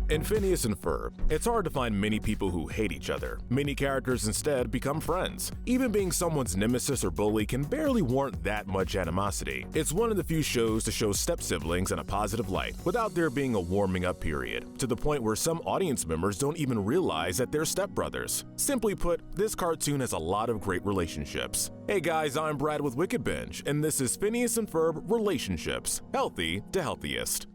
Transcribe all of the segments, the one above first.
In Phineas and Ferb, it's hard to find many people who hate each other. Many characters instead become friends. Even being someone's nemesis or bully can barely warrant that much animosity. It's one of the few shows to show step-siblings in a positive light, without there being a warming-up period, to the point where some audience members don't even realize that they're stepbrothers. Simply put, this cartoon has a lot of great relationships. Hey guys, I'm Brad with WickedBinge, and this is Phineas and Ferb Relationships, Healthy to Healthiest.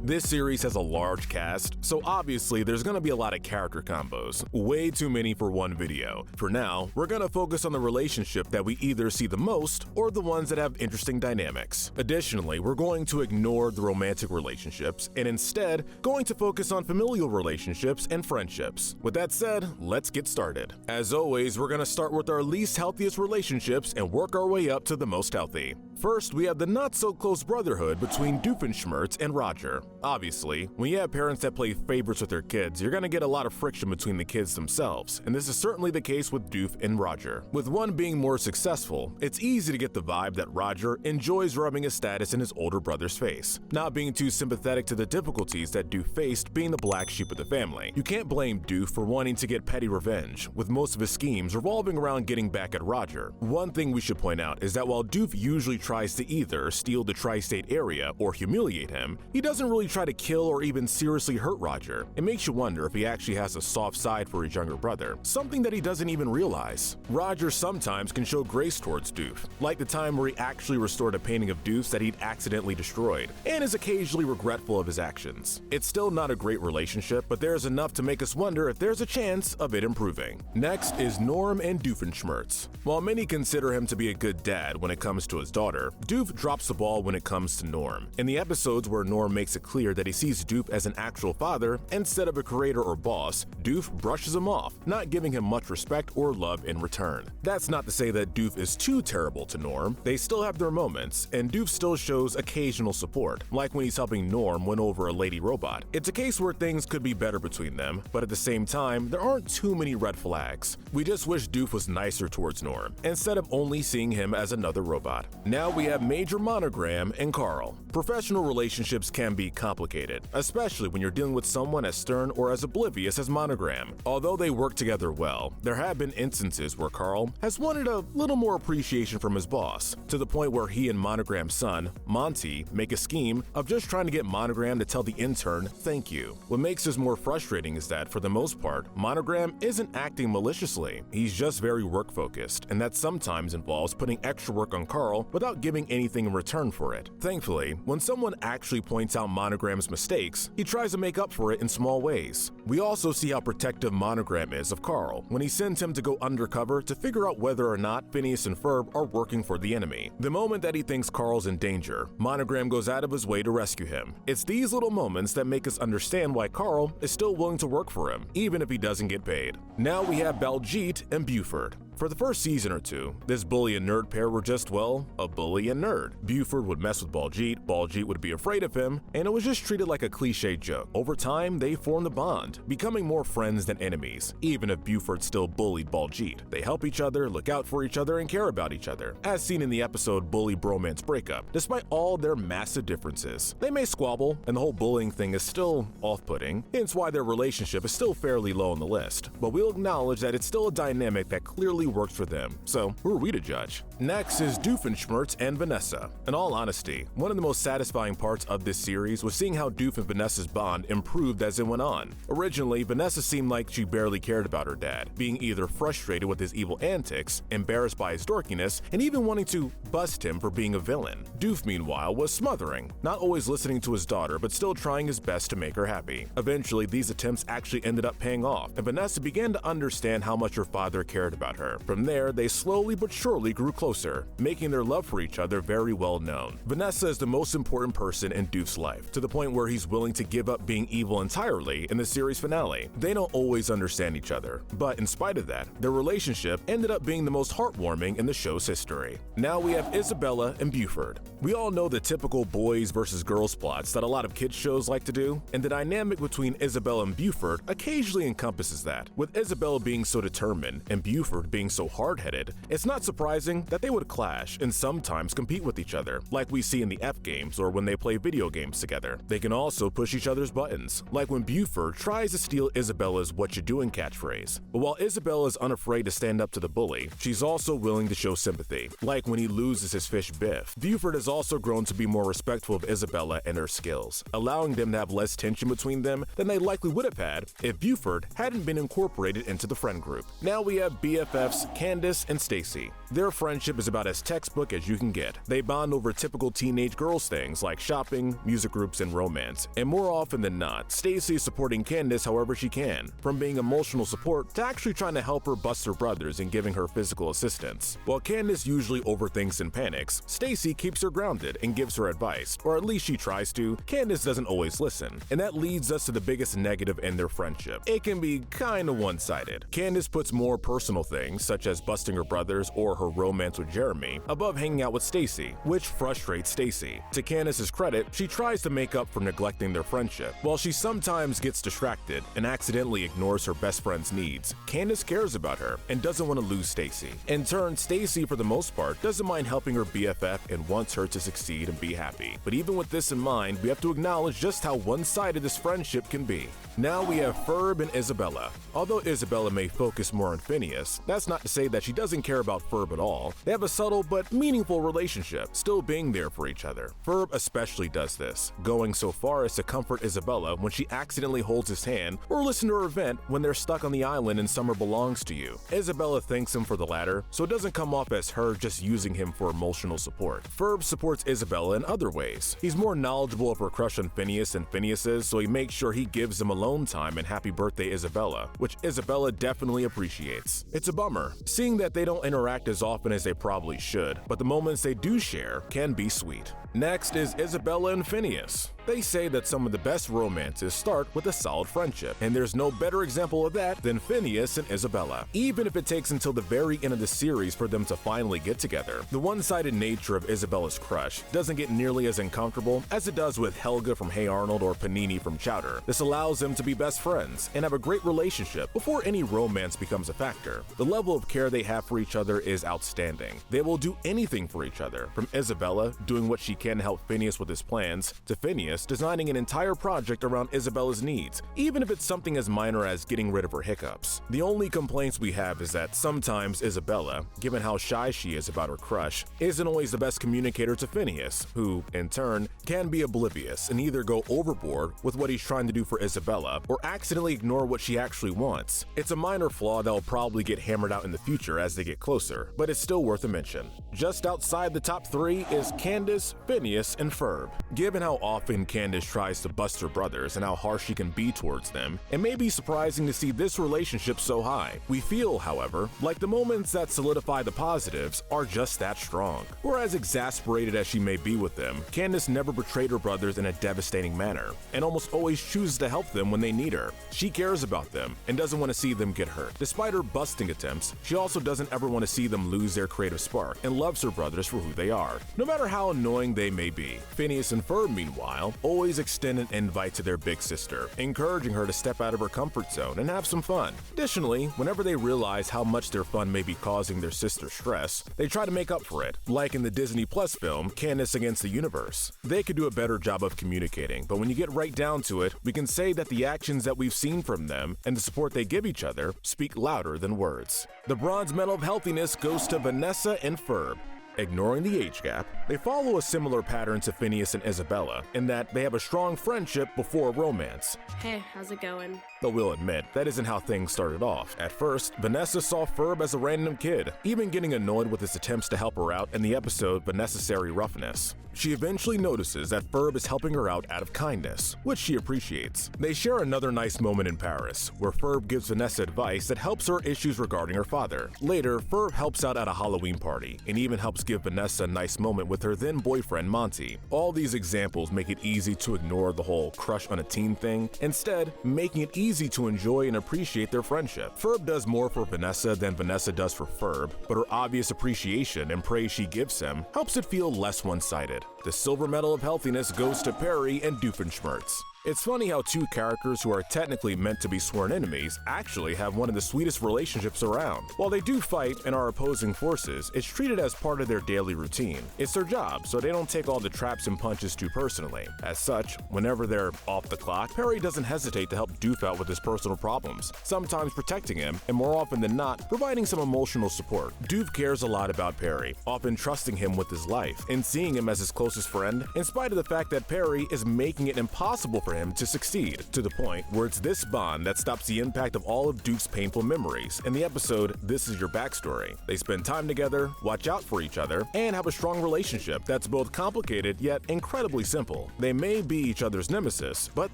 This series has a large cast, so obviously there's gonna be a lot of character combos, way too many for one video. For now, we're gonna focus on the relationship that we either see the most or the ones that have interesting dynamics. Additionally, we're going to ignore the romantic relationships and instead going to focus on familial relationships and friendships. With that said, let's get started. As always, we're gonna start with our least healthiest relationships and work our way up to the most healthy. First, we have the not-so-close brotherhood between Doofenshmirtz and Roger. Obviously, when you have parents that play favorites with their kids, you're gonna get a lot of friction between the kids themselves, and this is certainly the case with Doof and Roger. With one being more successful, it's easy to get the vibe that Roger enjoys rubbing his status in his older brother's face, not being too sympathetic to the difficulties that Doof faced being the black sheep of the family. You can't blame Doof for wanting to get petty revenge, with most of his schemes revolving around getting back at Roger. One thing we should point out is that while Doof usually tries to either steal the tri-state area or humiliate him, he doesn't really try to kill or even seriously hurt Roger. It makes you wonder if he actually has a soft side for his younger brother, something that he doesn't even realize. Roger sometimes can show grace towards Doof, like the time where he actually restored a painting of Doof's that he'd accidentally destroyed, and is occasionally regretful of his actions. It's still not a great relationship, but there's enough to make us wonder if there's a chance of it improving. Next is Norm and Doofenshmirtz. While many consider him to be a good dad when it comes to his daughter, Doof drops the ball when it comes to Norm. In the episodes where Norm makes it clear that he sees Doof as an actual father instead of a creator or boss, Doof brushes him off, not giving him much respect or love in return. That's not to say that Doof is too terrible to Norm. They still have their moments, and Doof still shows occasional support, like when he's helping Norm win over a lady robot. It's a case where things could be better between them, but at the same time, there aren't too many red flags. We just wish Doof was nicer towards Norm, instead of only seeing him as another robot. Now we have Major Monogram and Carl. Professional relationships can be complicated, especially when you're dealing with someone as stern or as oblivious as Monogram. Although they work together well, there have been instances where Carl has wanted a little more appreciation from his boss, to the point where he and Monogram's son, Monty, make a scheme of just trying to get Monogram to tell the intern thank you. What makes this more frustrating is that, for the most part, Monogram isn't acting maliciously. He's just very work-focused, and that sometimes involves putting extra work on Carl without giving anything in return for it. Thankfully, when someone actually points out Monogram's mistakes, he tries to make up for it in small ways. We also see how protective Monogram is of Carl when he sends him to go undercover to figure out whether or not Phineas and Ferb are working for the enemy. The moment that he thinks Carl's in danger, Monogram goes out of his way to rescue him. It's these little moments that make us understand why Carl is still willing to work for him, even if he doesn't get paid. Now we have Baljeet and Buford. For the first season or two, this bully and nerd pair were just, well, a bully and nerd. Buford would mess with Baljeet, Baljeet would be afraid of him, and it was just treated like a cliche joke. Over time, they formed a bond, becoming more friends than enemies. Even if Buford still bullied Baljeet, they help each other, look out for each other, and care about each other, as seen in the episode Bully Bromance Breakup. Despite all their massive differences, they may squabble, and the whole bullying thing is still off-putting, hence why their relationship is still fairly low on the list. But we'll acknowledge that it's still a dynamic that clearly works for them, so who are we to judge? Next is Doofenshmirtz and Vanessa. In all honesty, one of the most satisfying parts of this series was seeing how Doof and Vanessa's bond improved as it went on. Originally, Vanessa seemed like she barely cared about her dad, being either frustrated with his evil antics, embarrassed by his dorkiness, and even wanting to bust him for being a villain. Doof, meanwhile, was smothering, not always listening to his daughter, but still trying his best to make her happy. Eventually, these attempts actually ended up paying off, and Vanessa began to understand how much her father cared about her. From there, they slowly but surely grew closer, making their love for each other very well known. Vanessa is the most important person in Doof's life, to the point where he's willing to give up being evil entirely in the series finale. They don't always understand each other, but in spite of that, their relationship ended up being the most heartwarming in the show's history. Now we have Isabella and Buford. We all know the typical boys versus girls plots that a lot of kids shows like to do, and the dynamic between Isabella and Buford occasionally encompasses that, with Isabella being so determined and Buford being being so hard-headed, it's not surprising that they would clash and sometimes compete with each other, like we see in the F games or when they play video games together. They can also push each other's buttons, like when Buford tries to steal Isabella's "what you doing" catchphrase. But while Isabella is unafraid to stand up to the bully, she's also willing to show sympathy, like when he loses his fish Biff. Buford has also grown to be more respectful of Isabella and her skills, allowing them to have less tension between them than they likely would have had if Buford hadn't been incorporated into the friend group. Now we have BFFs Candace and Stacy. Their friendship is about as textbook as you can get. They bond over typical teenage girls things like shopping, music groups, and romance. And more often than not, Stacy is supporting Candace however she can, from being emotional support to actually trying to help her bust her brothers and giving her physical assistance. While Candace usually overthinks and panics, Stacy keeps her grounded and gives her advice, or at least she tries to. Candace doesn't always listen, and that leads us to the biggest negative in their friendship. It can be kinda one-sided. Candace puts more personal things, such as busting her brothers or her romance with Jeremy, above hanging out with Stacy, which frustrates Stacy. To Candace's credit, she tries to make up for neglecting their friendship. While she sometimes gets distracted and accidentally ignores her best friend's needs, Candace cares about her and doesn't want to lose Stacy. In turn, Stacy, for the most part, doesn't mind helping her BFF and wants her to succeed and be happy. But even with this in mind, we have to acknowledge just how one-sided this friendship can be. Now we have Ferb and Isabella. Although Isabella may focus more on Phineas, that's not to say that she doesn't care about Ferb at all. They have a subtle but meaningful relationship, still being there for each other. Ferb especially does this, going so far as to comfort Isabella when she accidentally holds his hand or listen to her vent when they're stuck on the island and Summer belongs to you. Isabella thanks him for the latter, so it doesn't come off as her just using him for emotional support. Ferb supports Isabella in other ways. He's more knowledgeable of her crush on Phineas than Phineas is, so he makes sure he gives him alone time and happy birthday Isabella, which Isabella definitely appreciates. It's a bummer, seeing that they don't interact as often as they probably should, but the moments they do share can be sweet. Next is Isabella and Phineas. They say that some of the best romances start with a solid friendship, and there's no better example of that than Phineas and Isabella. Even if it takes until the very end of the series for them to finally get together, the one-sided nature of Isabella's crush doesn't get nearly as uncomfortable as it does with Helga from Hey Arnold or Panini from Chowder. This allows them to be best friends and have a great relationship before any romance becomes a factor. The level of care they have for each other is outstanding. They will do anything for each other, from Isabella doing what she can to help Phineas with his plans, to Phineas designing an entire project around Isabella's needs, even if it's something as minor as getting rid of her hiccups. The only complaints we have is that sometimes Isabella, given how shy she is about her crush, isn't always the best communicator to Phineas, who, in turn, can be oblivious and either go overboard with what he's trying to do for Isabella or accidentally ignore what she actually wants. It's a minor flaw that will probably get hammered out in the future as they get closer, but it's still worth a mention. Just outside the top 3 is Candace, Phineas, and Ferb. Given how often Candace tries to bust her brothers and how harsh she can be towards them, it may be surprising to see this relationship so high. We feel, however, like the moments that solidify the positives are just that strong. Whereas exasperated as she may be with them, Candace never betrayed her brothers in a devastating manner, and almost always chooses to help them when they need her. She cares about them and doesn't want to see them get hurt. Despite her busting attempts, she also doesn't ever want to see them lose their creative spark and loves her brothers for who they are, no matter how annoying they may be. Phineas and Ferb, meanwhile, always extend an invite to their big sister, encouraging her to step out of her comfort zone and have some fun. Additionally, whenever they realize how much their fun may be causing their sister stress, they try to make up for it, like in the Disney Plus film Candace Against the Universe. They could do a better job of communicating, but when you get right down to it, we can say that the actions that we've seen from them and the support they give each other speak louder than words. The bronze medal of healthiness goes to Vanessa and Ferb. Ignoring the age gap, they follow a similar pattern to Phineas and Isabella in that they have a strong friendship before romance. Hey, how's it going? Though we'll admit, that isn't how things started off. At first, Vanessa saw Ferb as a random kid, even getting annoyed with his attempts to help her out in the episode The Necessary Roughness. She eventually notices that Ferb is helping her out of kindness, which she appreciates. They share another nice moment in Paris, where Ferb gives Vanessa advice that helps her issues regarding her father. Later, Ferb helps out at a Halloween party, and even helps give Vanessa a nice moment with her then-boyfriend Monty. All these examples make it easy to ignore the whole crush on a teen thing, instead making it easy to enjoy and appreciate their friendship. Ferb does more for Vanessa than Vanessa does for Ferb, but her obvious appreciation and praise she gives him helps it feel less one-sided. The silver medal of healthiness goes to Perry and Doofenshmirtz. It's funny how two characters who are technically meant to be sworn enemies actually have one of the sweetest relationships around. While they do fight and are opposing forces, it's treated as part of their daily routine. It's their job, so they don't take all the traps and punches too personally. As such, whenever they're off the clock, Perry doesn't hesitate to help Doof out with his personal problems, sometimes protecting him, and more often than not, providing some emotional support. Doof cares a lot about Perry, often trusting him with his life, and seeing him as his closest friend, in spite of the fact that Perry is making it impossible for him to succeed, to the point where it's this bond that stops the impact of all of Doof's painful memories. In the episode, This Is Your Backstory, they spend time together, watch out for each other, and have a strong relationship that's both complicated yet incredibly simple. They may be each other's nemesis, but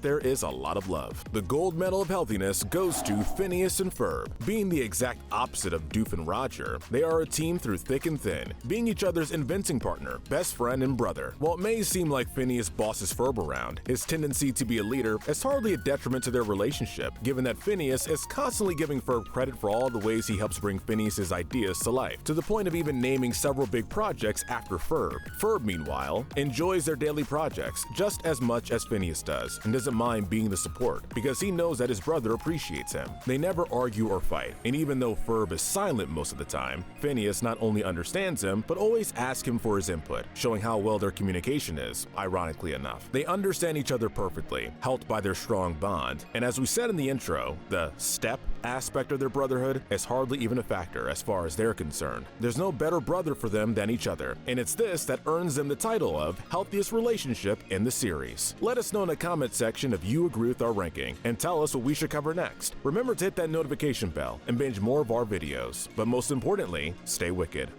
there is a lot of love. The gold medal of healthiness goes to Phineas and Ferb. Being the exact opposite of Doof and Roger, they are a team through thick and thin, being each other's inventing partner, best friend, and brother. While it may seem like Phineas bosses Ferb around, his tendency to be a leader is hardly a detriment to their relationship, given that Phineas is constantly giving Ferb credit for all the ways he helps bring Phineas's ideas to life, to the point of even naming several big projects after Ferb. Ferb, meanwhile, enjoys their daily projects just as much as Phineas does, and doesn't mind being the support, because he knows that his brother appreciates him. They never argue or fight, and even though Ferb is silent most of the time, Phineas not only understands him, but always asks him for his input, showing how well their communication is, ironically enough. They understand each other perfectly, helped by their strong bond, and as we said in the intro, the step aspect of their brotherhood is hardly even a factor as far as they're concerned. There's no better brother for them than each other, and it's this that earns them the title of healthiest relationship in the series. Let us know in the comment section if you agree with our ranking, and tell us what we should cover next. Remember to hit that notification bell and binge more of our videos, but most importantly, stay wicked.